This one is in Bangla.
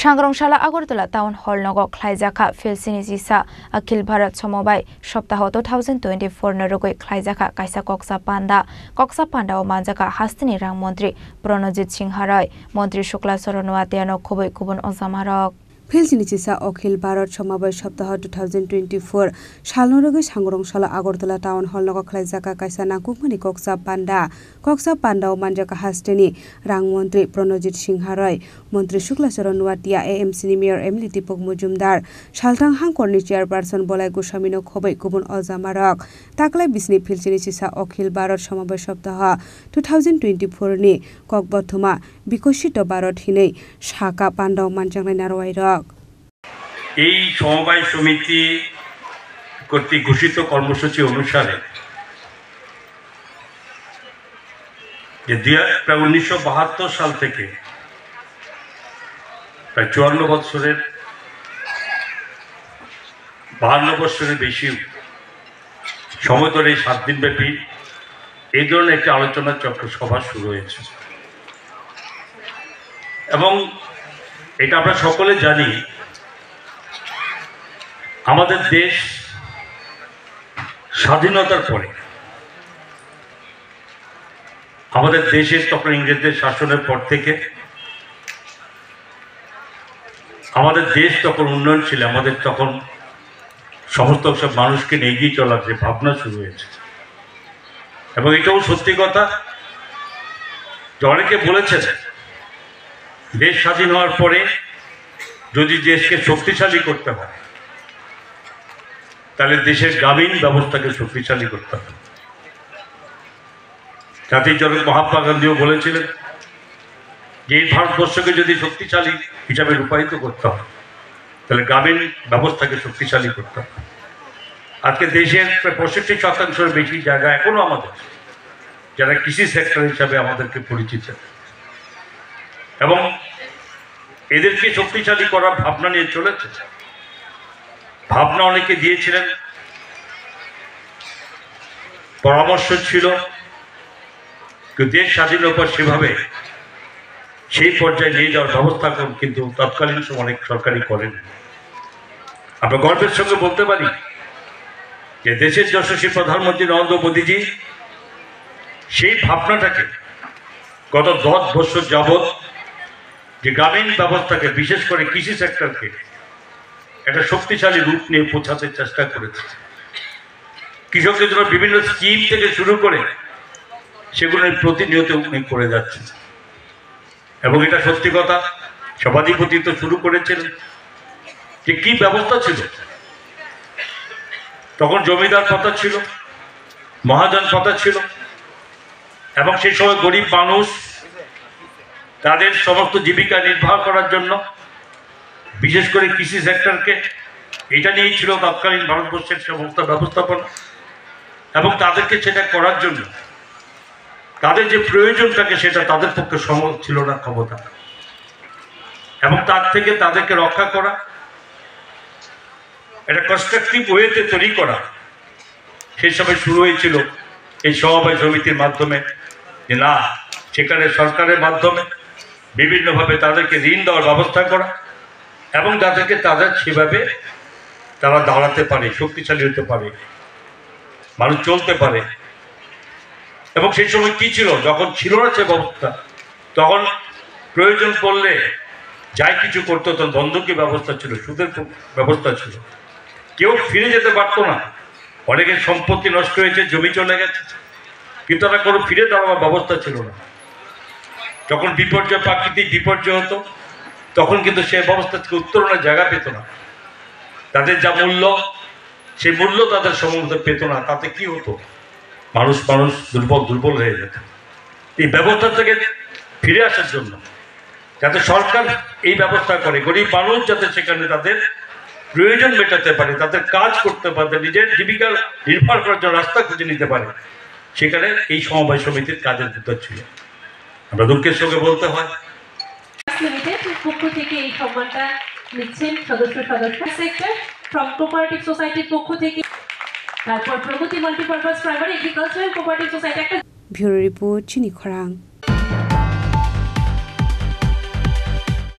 सांग्रंशाला আগরতলা টাউন हल नगक ख्लाइजाखा फिलसिनि जिसा अखिल भारत समबाय सप्ताह 2024 नरुगै ख्लाइजाखा काइसा कक्सा पान्डा ओ मानजाका हास्तिनि रां मन्त्री प्रणजित सिंह राय मन्त्री शुक्ला सरनवा त्यानो खुबै गुबुन अजामारक फिलसिनि जिसा अखिल भारत समबाय सप्ताह 2024 सालनरुगै सांग्रंशाला আগরতলা टाउन हल नगक ख्लाइजाखा काइसा नांकुकमानि कक्सा पान्डा ओ मानजाका हास्तिनि रां मन्त्री प्रणजित सिंह राय मन्त्री शुक्ला सरनवातिया एएमसीनि मेयर एमली दीपक मुजुमदार सालथां हांखरनि चेयारपारसन बलाय गोस्वामीनो खबै गुबुन अजामारक ताकलाय बिसनि फिलसिनि जिसा अखिल भारत समबाय सप्ताह 2024 नि ककबथमा विकसित भारत हिनै शाखा पान्डा मानजांनाय नारवायरक এই সমবায় সমিতি কর্তৃক ঘোষিত কর্মসূচি অনুসারে যে প্রায় 1972 সাল থেকে প্রায় 52 বছরের 52 বছরের বেশি সময় ধরে 7 দিন ব্যাপী এই ধরনের একটি আলোচনা চক্র সভা শুরু হয়েছে এবং এটা আমরা সকলে জানি আমাদের দেশ স্বাধীনতার পরে আমাদের দেশের তখন ইংরেজদের শাসনের পর থেকে আমাদের দেশ তখন উন্নয়নশীল আমাদের তখন সমস্ত সব মানুষকে নিয়ে এগিয়ে চলার যে ভাবনা শুরু হয়েছে এবং এটাও সত্যি কথা যে অনেকে বলেছেন দেশ স্বাধীন হওয়ার পরে যদি দেশকে শক্তিশালী করতে হয় তাহলে দেশের গ্রামীণ ব্যবস্থাকে শক্তিশালী করতে হবে জাতির জনক মহাত্মা গান্ধীও বলেছিলেন যে এই ভারতবর্ষকে যদি শক্তিশালী হিসাবে রূপায়িত করতে হয় তাহলে গ্রামীণ ব্যবস্থাকে শক্তিশালী করতে হবে আজকে দেশের প্রায় 65% বেশি জায়গা এখনো আমাদের যারা কৃষি সেক্টর হিসাবে আমাদেরকে পরিচিত এবং এদেরকে শক্তিশালী করার ভাবনা নিয়ে চলেছে ভাবনা অনেকে দিয়েছিলেন পরামর্শ ছিল কিন্তু দেশ স্বাধীনের পর সেভাবে সেই পর্যায়ে নিয়ে যাওয়ার ব্যবস্থা কিন্তু তৎকালীন সময় অনেক সরকারই করেন আমরা গর্বের সঙ্গে বলতে পারি যে দেশের যশস্বী প্রধানমন্ত্রী নরেন্দ্র মোদীজি সেই ভাবনাটাকে গত 10 বছর যাবৎ যে গ্রামীণ ব্যবস্থাকে বিশেষ করে কৃষি সেক্টরকে একটা শক্তিশালী রূপ নিয়ে পৌঁছাতে চেষ্টা করেছে কৃষকদের জন্য বিভিন্ন স্কিম থেকে শুরু করে সেগুলো প্রতিনিয়ত উনি করে যাচ্ছেন এবং এটা সত্যি কথা সভাধিপতি তো শুরু করেছিলেন যে কি ব্যবস্থা ছিল তখন জমিদার প্রথা ছিল মহাজন প্রথা ছিল এবং সেই সময় গরিব মানুষ তাদের সমস্ত জীবিকা নির্বাহ করার জন্য বিশেষ করে কৃষি সেক্টরকে এটা নিয়েই ছিল তৎকালীন ভারতবর্ষের সমস্ত ব্যবস্থাপনা এবং তাদেরকে সেটা করার জন্য তাদের যে প্রয়োজনটাকে সেটা তাদের পক্ষে সম্ভব ছিল না ক্ষমতা এবং তার থেকে তাদেরকে রক্ষা করা এটা কনস্ট্রাকটিভ ওয়েতে তৈরি করা সেই সময় শুরু হয়েছিল এই সমবায় সমিতির মাধ্যমে যে না সেখানে সরকারের মাধ্যমে বিভিন্নভাবে তাদেরকে ঋণ দেওয়ার ব্যবস্থা করা এবং তাদেরকে তাদের সেভাবে তারা দাঁড়াতে পারে শক্তিশালী হতে পারে মানুষ চলতে পারে এবং সেই সময় কি ছিল যখন ছিল না সে ব্যবস্থা তখন প্রয়োজন পড়লে যাই কিছু করতো তখন বন্ধকি ব্যবস্থা ছিল সুদের ব্যবস্থা ছিল কেউ ফিরে যেতে পারতো না অনেকের সম্পত্তি নষ্ট হয়েছে জমি চলে গেছে কিন্তু তারা কোনো ফিরে দেওয়ার ব্যবস্থা ছিল না যখন বিপর্যয় প্রাকৃতিক বিপর্যয় হতো তখন কিন্তু সে ব্যবস্থা থেকে উত্তরণের জায়গা পেত না তাদের যা মূল্য সেই মূল্য তাদের সম্বন্ধ পেত না তাতে কি হতো মানুষ দুর্বল হয়ে যেত এই ব্যবস্থা থেকে ফিরে আসার জন্য যাতে সরকার এই ব্যবস্থা করে গরিব মানুষ যাতে সেখানে তাদের প্রয়োজন মেটাতে পারে তাদের কাজ করতে পারে নিজের জীবিকা নির্ভর করার জন্য রাস্তা খুঁজে নিতে পারে সেখানে এই সমবায় সমিতির কাজের ভিতর ছিল আমরা দুঃখের সঙ্গে বলতে হয় পক্ষ থেকে এই সম্মানটা নিচ্ছেন সদস্য সেক্টর ফ্রম কোঅপারেটিভ সোসাইটির পক্ষ থেকে তারপর প্রগতি multipurpose primary agricultural cooperative society একটা ব্যুরো রিপোর্ট চিনি খরাং।